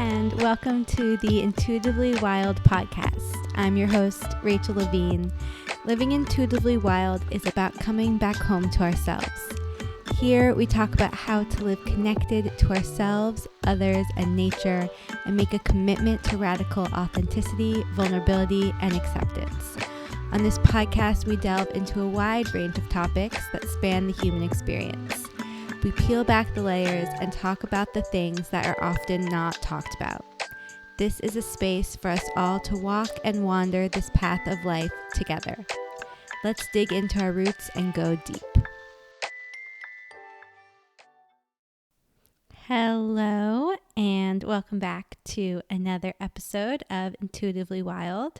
and welcome to the Intuitively Wild podcast. I'm your host, Rachel Levine. Living intuitively wild is about coming back home to ourselves. Here, we talk about how to live connected to ourselves, others, and nature, and make a commitment to radical authenticity, vulnerability, and acceptance. On this podcast, we delve into a wide range of topics that span the human experience. We peel back the layers and talk about the things that are often not talked about. This is a space for us all to walk and wander this path of life together. Let's dig into our roots and go deep. Hello, and welcome back to another episode of Intuitively Wild,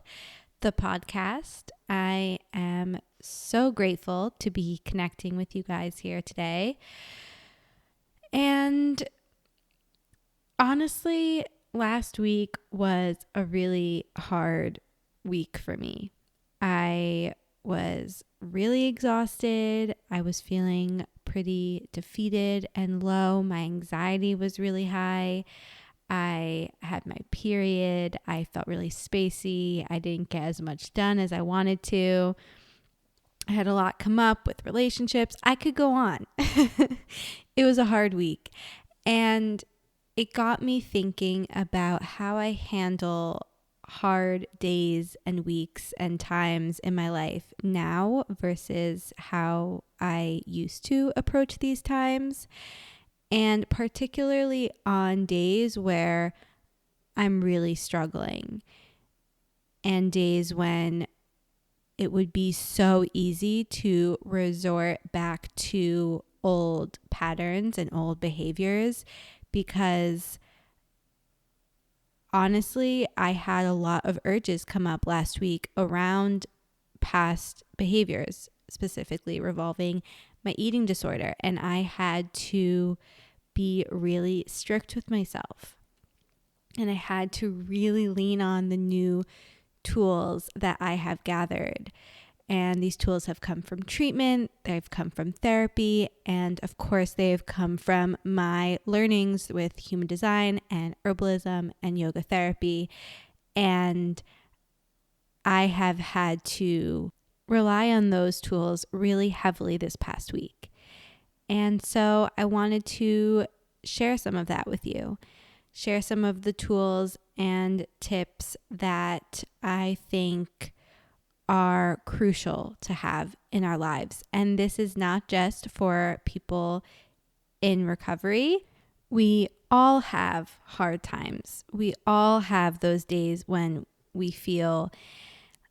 the podcast. I am so grateful to be connecting with you guys here today. And honestly, last week was a really hard week for me. I was really exhausted. I was feeling pretty defeated and low. My anxiety was really high. I had my period. I felt really spacey. I didn't get as much done as I wanted to. I had a lot come up with relationships. I could go on. It was a hard week, and it got me thinking about how I handle hard days and weeks and times in my life now versus how I used to approach these times, and particularly on days where I'm really struggling and days when it would be so easy to resort back to old patterns and old behaviors, because honestly, I had a lot of urges come up last week around past behaviors, specifically revolving my eating disorder. And I had to be really strict with myself. And I had to really lean on the new tools that I have gathered. And these tools have come from treatment, they've come from therapy, and of course they've come from my learnings with human design and herbalism and yoga therapy. And I have had to rely on those tools really heavily this past week. And so I wanted to share some of that with you, share some of the tools and tips that I think are crucial to have in our lives. And this is not just for people in recovery. We all have hard times. We all have those days when we feel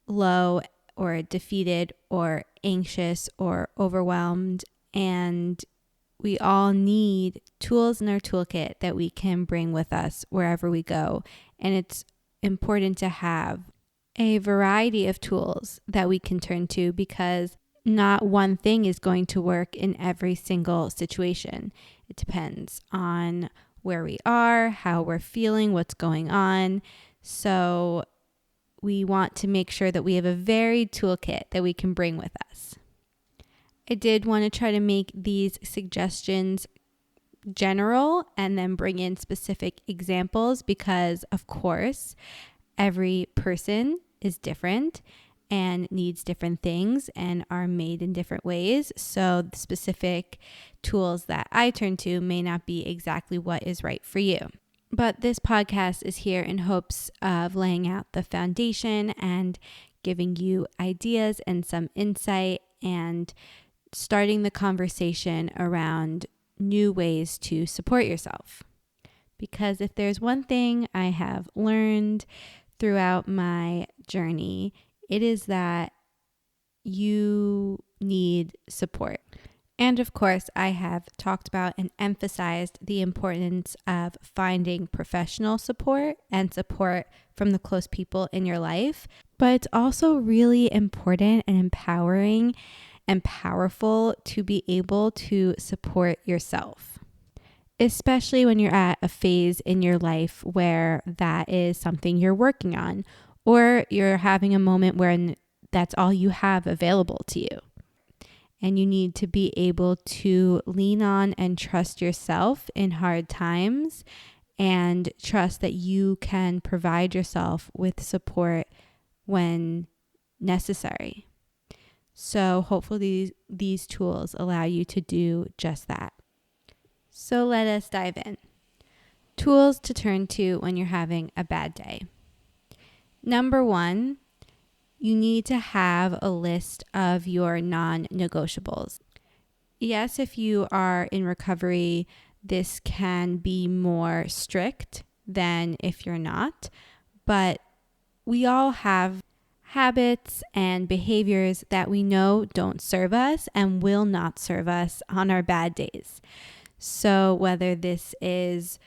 low or defeated or anxious or overwhelmed. And we all need tools in our toolkit that we can bring with us wherever we go. And it's important to have a variety of tools that we can turn to, because not one thing is going to work in every single situation. It depends on where we are, how we're feeling, what's going on. So we want to make sure that we have a varied toolkit that we can bring with us. I did want to try to make these suggestions general and then bring in specific examples, because of course, every person is different and needs different things and are made in different ways. So the specific tools that I turn to may not be exactly what is right for you. But this podcast is here in hopes of laying out the foundation and giving you ideas and some insight and starting the conversation around new ways to support yourself. Because if there's one thing I have learned throughout my journey, it is that you need support. And of course, I have talked about and emphasized the importance of finding professional support and support from the close people in your life. But it's also really important and empowering and powerful to be able to support yourself, especially when you're at a phase in your life where that is something you're working on, or you're having a moment where that's all you have available to you. And you need to be able to lean on and trust yourself in hard times and trust that you can provide yourself with support when necessary. So hopefully these tools allow you to do just that. So let us dive in. Tools to turn to when you're having a bad day. Number one, you need to have a list of your non-negotiables. Yes, if you are in recovery, this can be more strict than if you're not, but we all have habits and behaviors that we know don't serve us and will not serve us on our bad days. So whether this is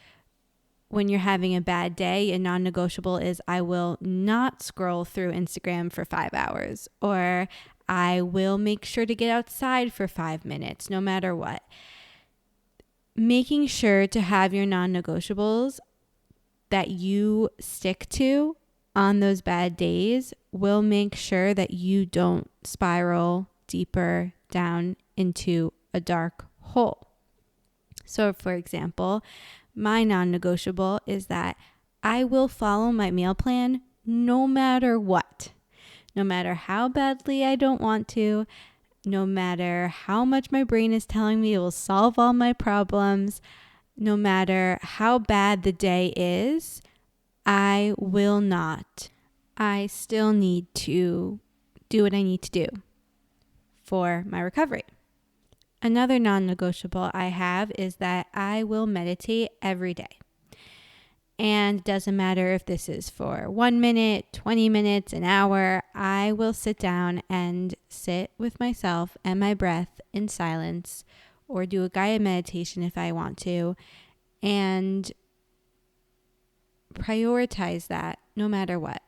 when you're having a bad day, a non-negotiable is I will not scroll through Instagram for 5 hours, or I will make sure to get outside for 5 minutes, no matter what. Making sure to have your non-negotiables that you stick to on those bad days will make sure that you don't spiral deeper down into a dark hole. So, for example, my non-negotiable is that I will follow my meal plan no matter what. No matter how badly I don't want to, no matter how much my brain is telling me it will solve all my problems, no matter how bad the day is, I will not. I still need to do what I need to do for my recovery. Another non-negotiable I have is that I will meditate every day. And it doesn't matter if this is for 1 minute, 20 minutes, an hour, I will sit down and sit with myself and my breath in silence, or do a guided meditation if I want to, and prioritize that no matter what,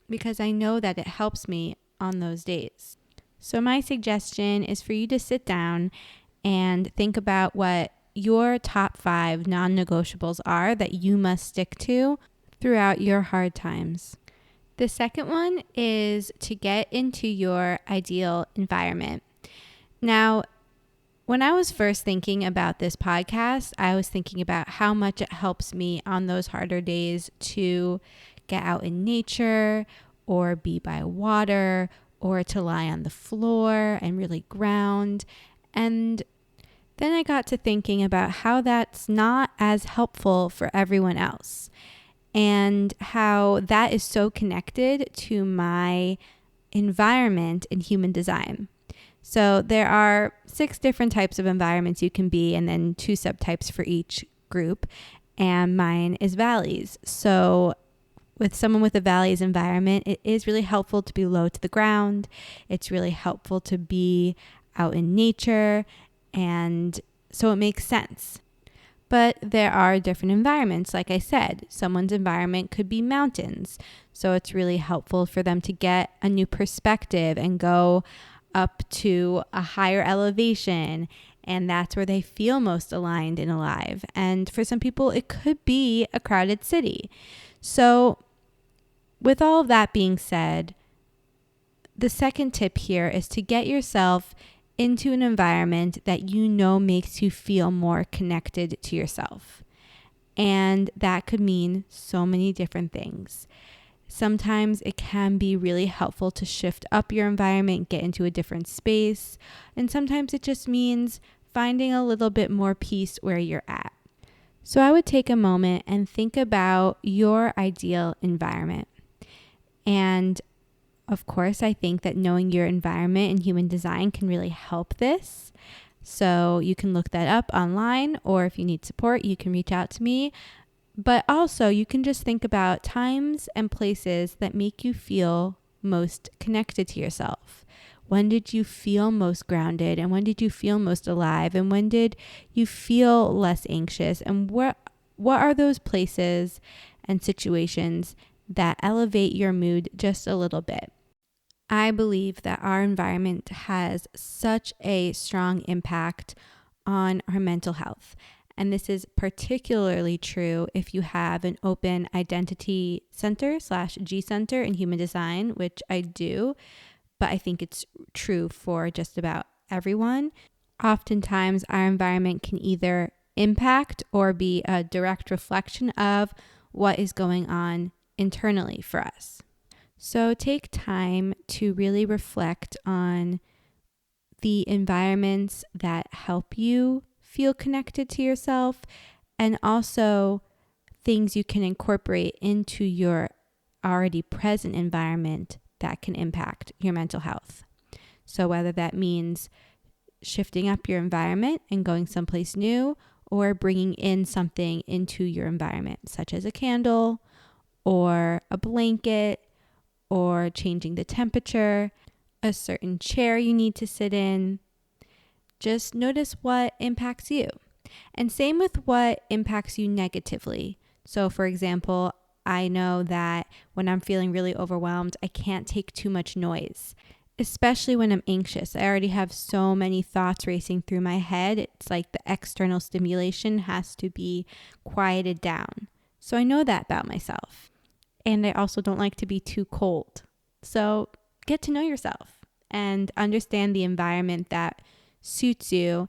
because I know that it helps me on those days. So my suggestion is for you to sit down and think about what your top 5 non-negotiables are that you must stick to throughout your hard times. The second one is to get into your ideal environment. Now, when I was first thinking about this podcast, I was thinking about how much it helps me on those harder days to get out in nature or be by water or to lie on the floor and really ground. And then I got to thinking about how that's not as helpful for everyone else and how that is so connected to my environment in human design. So there are 6 different types of environments you can be, and then 2 subtypes for each group. And mine is valleys. So with someone with a valleys environment, it is really helpful to be low to the ground. It's really helpful to be out in nature. And so it makes sense. But there are different environments. Like I said, someone's environment could be mountains. So it's really helpful for them to get a new perspective and go up to a higher elevation. And that's where they feel most aligned and alive. And for some people, it could be a crowded city. So with all of that being said, the second tip here is to get yourself into an environment that you know makes you feel more connected to yourself. And that could mean so many different things. Sometimes it can be really helpful to shift up your environment, get into a different space. And sometimes it just means finding a little bit more peace where you're at. So I would take a moment and think about your ideal environment. And of course, I think that knowing your environment and human design can really help this. So you can look that up online, or if you need support, you can reach out to me. But also you can just think about times and places that make you feel most connected to yourself. When did you feel most grounded? And when did you feel most alive? And when did you feel less anxious? And what are those places and situations that elevate your mood just a little bit? I believe that our environment has such a strong impact on our mental health. And this is particularly true if you have an open identity center / G center in human design, which I do, but I think it's true for just about everyone. Oftentimes our environment can either impact or be a direct reflection of what is going on internally for us. So take time to really reflect on the environments that help you feel connected to yourself, and also things you can incorporate into your already present environment that can impact your mental health. So whether that means shifting up your environment and going someplace new, or bringing in something into your environment, such as a candle or a blanket, or changing the temperature, a certain chair you need to sit in. Just notice what impacts you. And same with what impacts you negatively. So for example, I know that when I'm feeling really overwhelmed, I can't take too much noise, especially when I'm anxious. I already have so many thoughts racing through my head. It's like the external stimulation has to be quieted down. So I know that about myself. And I also don't like to be too cold. So get to know yourself and understand the environment that suits you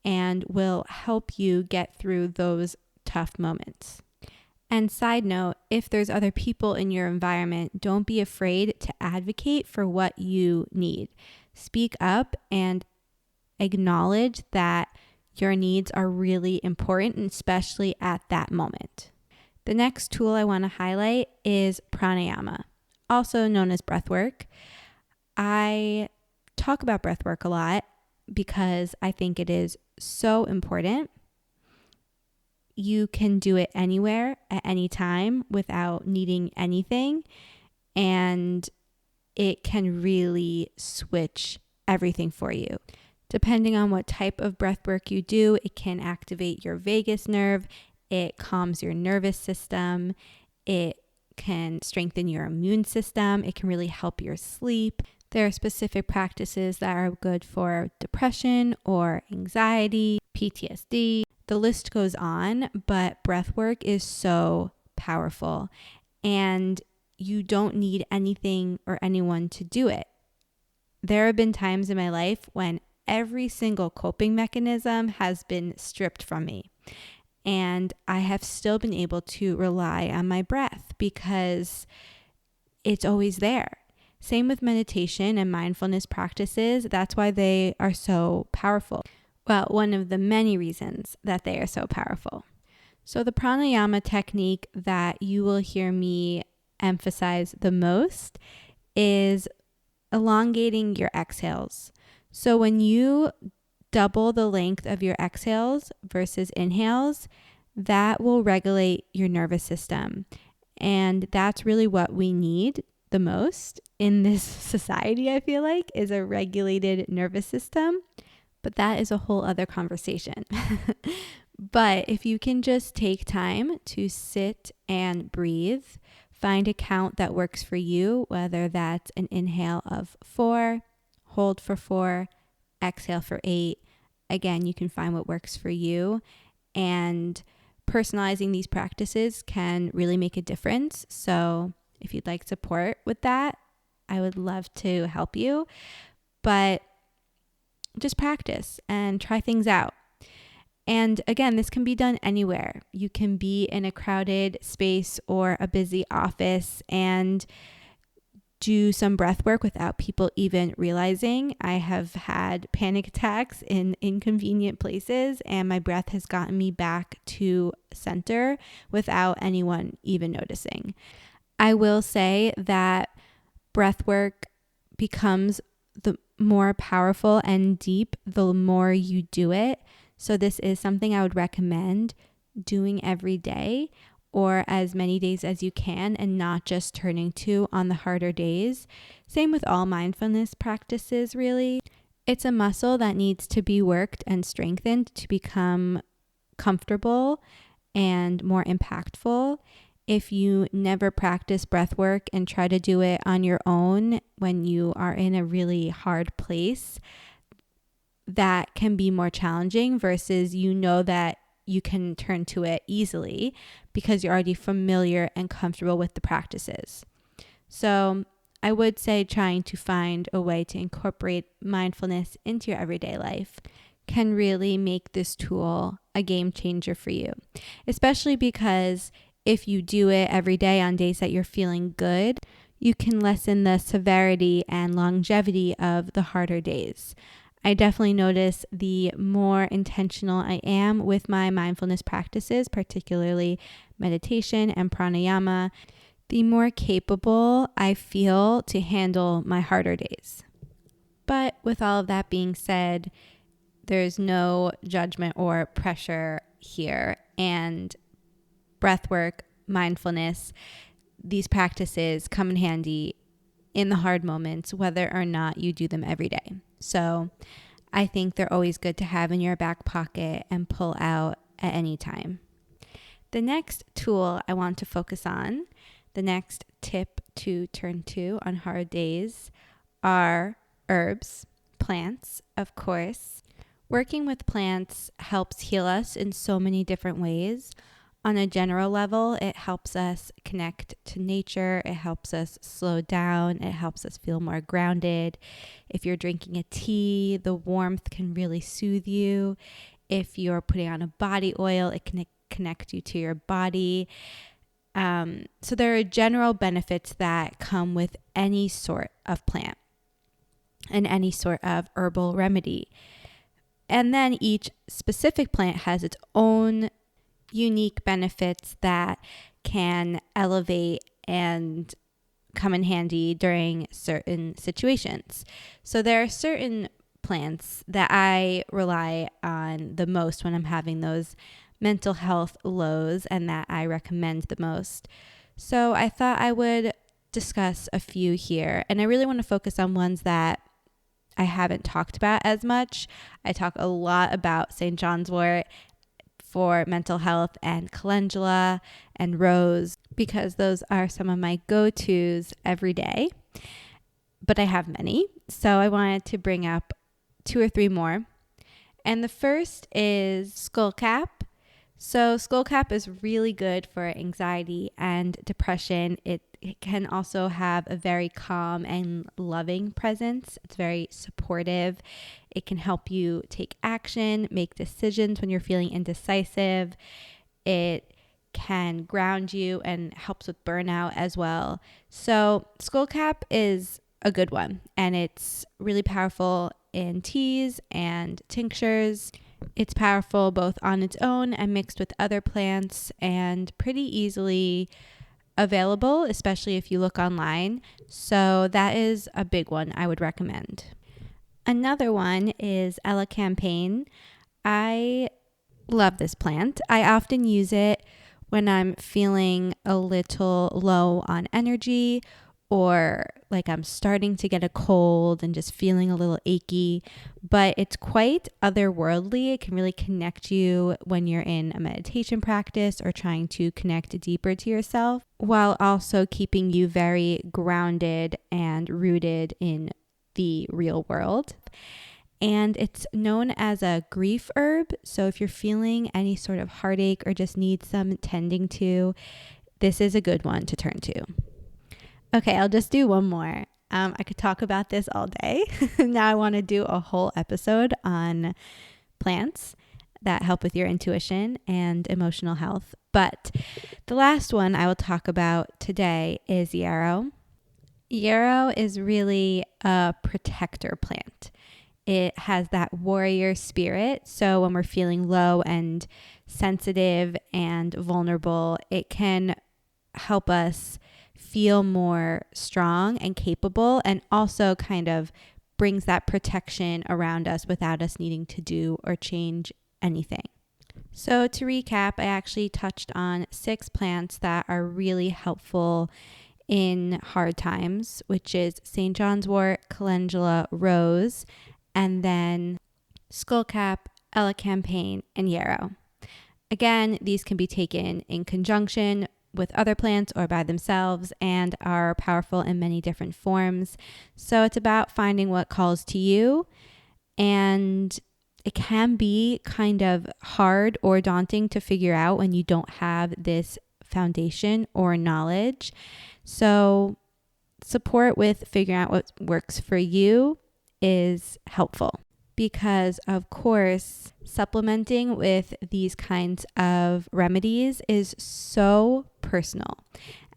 and will help you get through those tough moments. And side note, if there's other people in your environment, don't be afraid to advocate for what you need. Speak up and acknowledge that your needs are really important, especially at that moment. The next tool I want to highlight is pranayama, also known as breathwork. I talk about breathwork a lot because I think it is so important. You can do it anywhere at any time without needing anything, and it can really switch everything for you. Depending on what type of breath work you do, it can activate your vagus nerve, it calms your nervous system, it can strengthen your immune system, it can really help your sleep. There are specific practices that are good for depression or anxiety, PTSD. The list goes on, but breath work is so powerful, and you don't need anything or anyone to do it. There have been times in my life when every single coping mechanism has been stripped from me, and I have still been able to rely on my breath because it's always there. Same with meditation and mindfulness practices. That's why they are so powerful. Well, one of the many reasons that they are so powerful. So the pranayama technique that you will hear me emphasize the most is elongating your exhales. So when you double the length of your exhales versus inhales, that will regulate your nervous system. And that's really what we need the most in this society, I feel like, is a regulated nervous system. But that is a whole other conversation. But if you can just take time to sit and breathe, find a count that works for you, whether that's an inhale of 4, hold for 4, exhale for 8. Again, you can find what works for you. And personalizing these practices can really make a difference. So if you'd like support with that, I would love to help you. But just practice and try things out. And again, this can be done anywhere. You can be in a crowded space or a busy office and do some breath work without people even realizing. I have had panic attacks in inconvenient places, and my breath has gotten me back to center without anyone even noticing. I will say that breath work becomes the more powerful and deep the more you do it. So this is something I would recommend doing every day or as many days as you can, and not just turning to on the harder days. Same with all mindfulness practices, really. It's a muscle that needs to be worked and strengthened to become comfortable and more impactful. If you never practice breath work and try to do it on your own when you are in a really hard place, that can be more challenging versus that you can turn to it easily because you're already familiar and comfortable with the practices. So I would say trying to find a way to incorporate mindfulness into your everyday life can really make this tool a game changer for you, especially because if you do it every day on days that you're feeling good, you can lessen the severity and longevity of the harder days. I definitely notice the more intentional I am with my mindfulness practices, particularly meditation and pranayama, the more capable I feel to handle my harder days. But with all of that being said, there's no judgment or pressure here. And breathwork, mindfulness, these practices come in handy in the hard moments, whether or not you do them every day. So I think they're always good to have in your back pocket and pull out at any time. The next tool I want to focus on, the next tip to turn to on hard days, are herbs, plants, of course. Working with plants helps heal us in so many different ways. On a general level, it helps us connect to nature. It helps us slow down. It helps us feel more grounded. If you're drinking a tea, the warmth can really soothe you. If you're putting on a body oil, it can connect you to your body. So there are general benefits that come with any sort of plant and any sort of herbal remedy. And then each specific plant has its own unique benefits that can elevate and come in handy during certain situations. So there are certain plants that I rely on the most when I'm having those mental health lows and that I recommend the most. So I thought I would discuss a few here, and I really want to focus on ones that I haven't talked about as much. I talk a lot about St. John's wort for mental health and calendula and rose because those are some of my go-tos every day. But I have many, so I wanted to bring up 2 or 3 more. And the first is skullcap. So skullcap is really good for anxiety and depression. It can also have a very calm and loving presence. It's very supportive. It can help you take action, make decisions when you're feeling indecisive. It can ground you and helps with burnout as well. So skullcap is a good one, and it's really powerful in teas and tinctures. It's powerful both on its own and mixed with other plants, and pretty easily available, especially if you look online. So that is a big one I would recommend. Another one is elecampane. I love this plant. I often use it when I'm feeling a little low on energy, or like I'm starting to get a cold and just feeling a little achy, but it's quite otherworldly. It can really connect you when you're in a meditation practice or trying to connect deeper to yourself, while also keeping you very grounded and rooted in the real world. And it's known as a grief herb. So if you're feeling any sort of heartache or just need some tending to, this is a good one to turn to. Okay, I'll just do one more. I could talk about this all day. Now I want to do a whole episode on plants that help with your intuition and emotional health. But the last one I will talk about today is yarrow. Yarrow is really a protector plant. It has that warrior spirit. So when we're feeling low and sensitive and vulnerable, it can help us feel more strong and capable, and also kind of brings that protection around us without us needing to do or change anything. So to recap, I actually touched on 6 plants that are really helpful in hard times, which is St. John's wort, calendula, rose, and then skullcap, elecampane, and yarrow. Again, these can be taken in conjunction with other plants or by themselves and are powerful in many different forms. So it's about finding what calls to you, and it can be kind of hard or daunting to figure out when you don't have this foundation or knowledge. So support with figuring out what works for you is helpful. because, of course, supplementing with these kinds of remedies is so personal.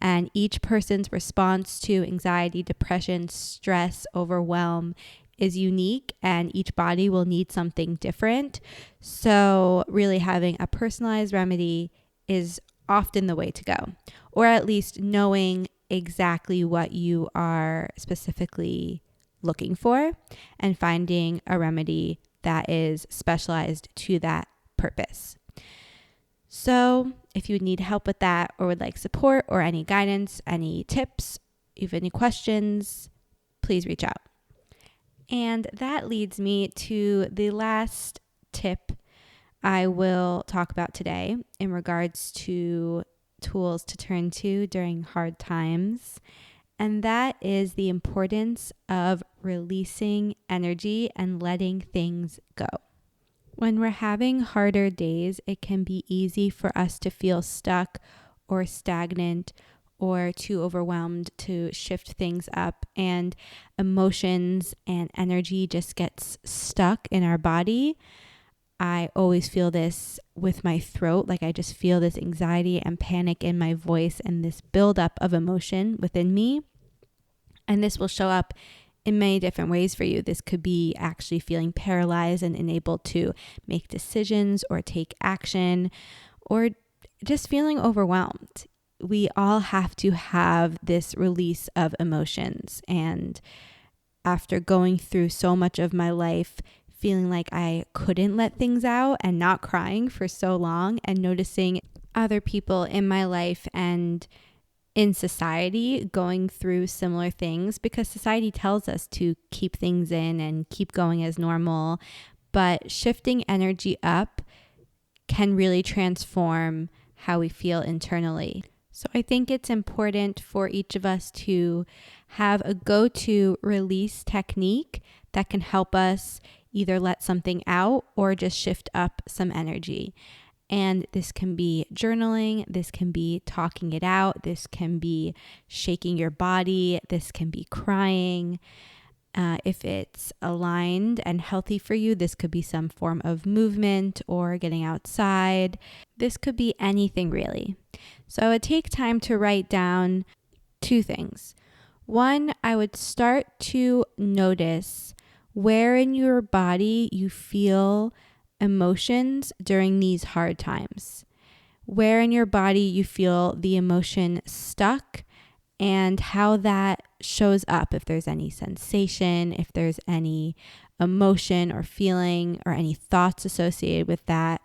And each person's response to anxiety, depression, stress, overwhelm is unique, and each body will need something different. So really having a personalized remedy is often the way to go, or at least knowing exactly what you are specifically looking for and finding a remedy that is specialized to that purpose. So if you need help with that or would like support or any guidance, any tips, if you have any questions, please reach out. And that leads me to the last tip I will talk about today in regards to tools to turn to during hard times. And that is the importance of releasing energy and letting things go. When we're having harder days, it can be easy for us to feel stuck or stagnant or too overwhelmed to shift things up, and emotions and energy just gets stuck in our body. I always feel this with my throat, like I just feel this anxiety and panic in my voice and this buildup of emotion within me. And this will show up in many different ways for you. This could be actually feeling paralyzed and unable to make decisions or take action, or just feeling overwhelmed. We all have to have this release of emotions. And after going through so much of my life, feeling like I couldn't let things out and not crying for so long, and noticing other people in my life and in society going through similar things, because society tells us to keep things in and keep going as normal, but shifting energy up can really transform how we feel internally. So I think it's important for each of us to have a go-to release technique that can help us either let something out or just shift up some energy. And this can be journaling, this can be talking it out, this can be shaking your body, this can be crying. If it's aligned and healthy for you, this could be some form of movement or getting outside. This could be anything really. So I would take time to write down 2 things. One, I would start to notice where in your body you feel emotions during these hard times. Where in your body you feel the emotion stuck, and how that shows up, if there's any sensation, if there's any emotion or feeling or any thoughts associated with that.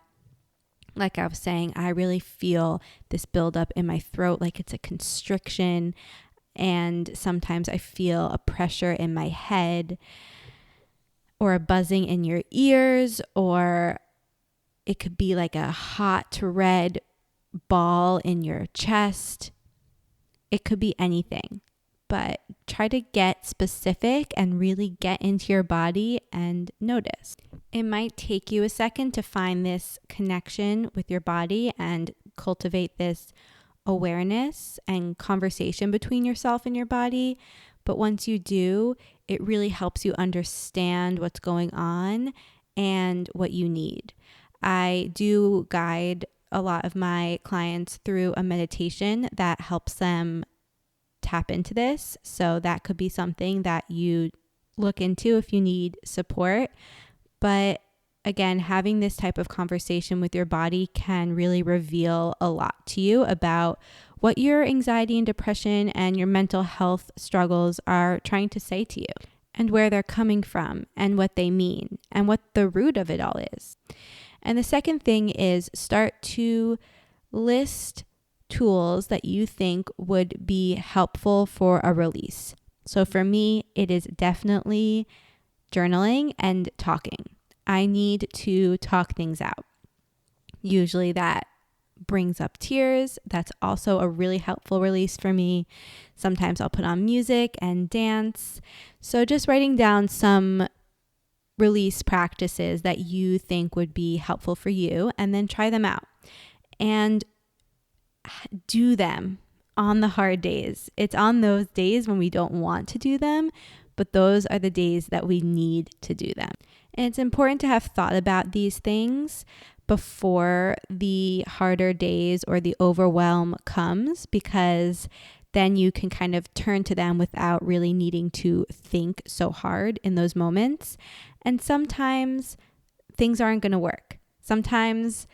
Like I was saying, I really feel this buildup in my throat, like it's a constriction, and sometimes I feel a pressure in my head or a buzzing in your ears, or it could be like a hot red ball in your chest. It could be anything, but try to get specific and really get into your body and notice. It might take you a second to find this connection with your body and cultivate this awareness and conversation between yourself and your body. But once you do, it really helps you understand what's going on and what you need. I do guide a lot of my clients through a meditation that helps them tap into this. So that could be something that you look into if you need support. But again, having this type of conversation with your body can really reveal a lot to you about what your anxiety and depression and your mental health struggles are trying to say to you, and where they're coming from and what they mean and what the root of it all is. And the second thing is start to list tools that you think would be helpful for a release. So for me, it is definitely journaling and talking. I need to talk things out. Usually that brings up tears. That's also a really helpful release for me. Sometimes I'll put on music and dance. So just writing down some release practices that you think would be helpful for you, and then try them out and do them on the hard days. It's on those days when we don't want to do them, but those are the days that we need to do them. And it's important to have thought about these things before the harder days or the overwhelm comes, because then you can kind of turn to them without really needing to think so hard in those moments. And sometimes things aren't going to work. Sometimes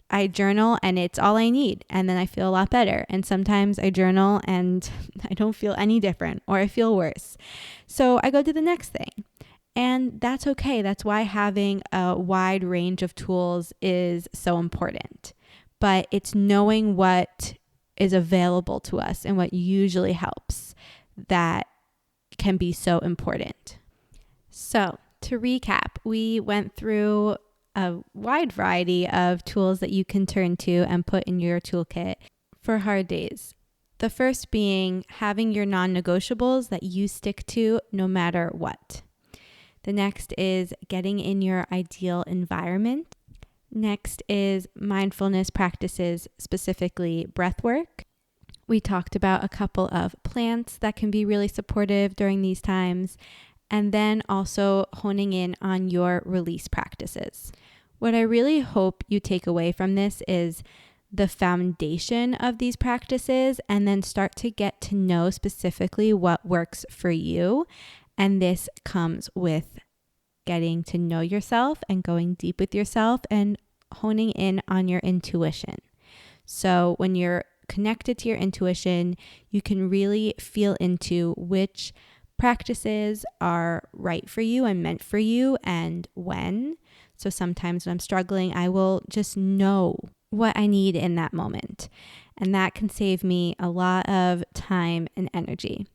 I journal and it's all I need, and then I feel a lot better. And sometimes I journal and I don't feel any different, or I feel worse. So I go to the next thing. And that's okay. That's why having a wide range of tools is so important. But it's knowing what is available to us and what usually helps that can be so important. So to recap, we went through a wide variety of tools that you can turn to and put in your toolkit for hard days. The first being having your non-negotiables that you stick to no matter what. The next is getting in your ideal environment. Next is mindfulness practices, specifically breath work. We talked about a couple of plants that can be really supportive during these times, and then also honing in on your release practices. What I really hope you take away from this is the foundation of these practices, and then start to get to know specifically what works for you. And this comes with getting to know yourself and going deep with yourself and honing in on your intuition. So when you're connected to your intuition, you can really feel into which practices are right for you and meant for you and when. So sometimes when I'm struggling, I will just know what I need in that moment. And that can save me a lot of time and energy.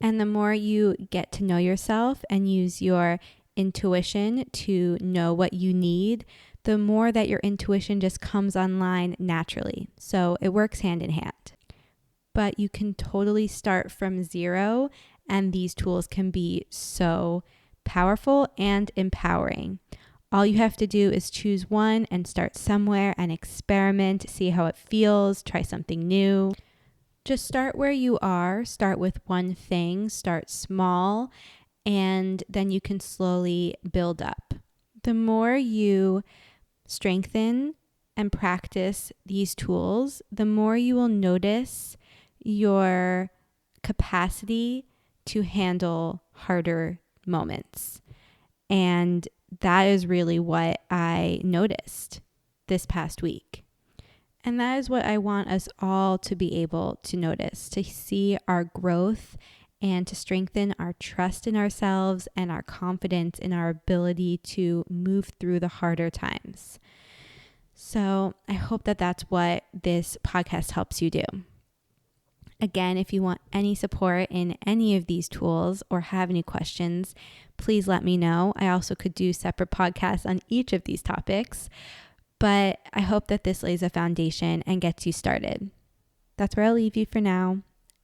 And the more you get to know yourself and use your intuition to know what you need, the more that your intuition just comes online naturally. So it works hand in hand. But you can totally start from zero, and these tools can be so powerful and empowering. All you have to do is choose one and start somewhere and experiment, see how it feels, try something new. Just start where you are, start with one thing, start small, and then you can slowly build up. The more you strengthen and practice these tools, the more you will notice your capacity to handle harder moments. And that is really what I noticed this past week. And that is what I want us all to be able to notice, to see our growth and to strengthen our trust in ourselves and our confidence in our ability to move through the harder times. So I hope that that's what this podcast helps you do. Again, if you want any support in any of these tools or have any questions, please let me know. I also could do separate podcasts on each of these topics. But I hope that this lays a foundation and gets you started. That's where I'll leave you for now.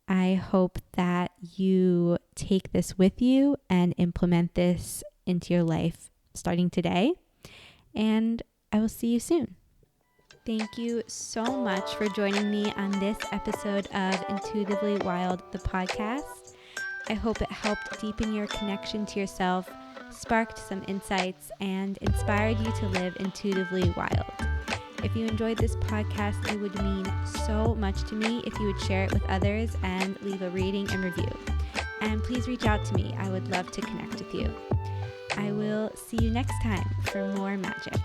I hope that you take this with you and implement this into your life starting today. And I will see you soon. Thank you so much for joining me on this episode of Intuitively Wild, the podcast. I hope it helped deepen your connection to yourself, sparked some insights, and inspired you to live intuitively wild. If you enjoyed this podcast, it would mean so much to me if you would share it with others and leave a rating and review. And please reach out to me. I would love to connect with you. I will see you next time for more magic.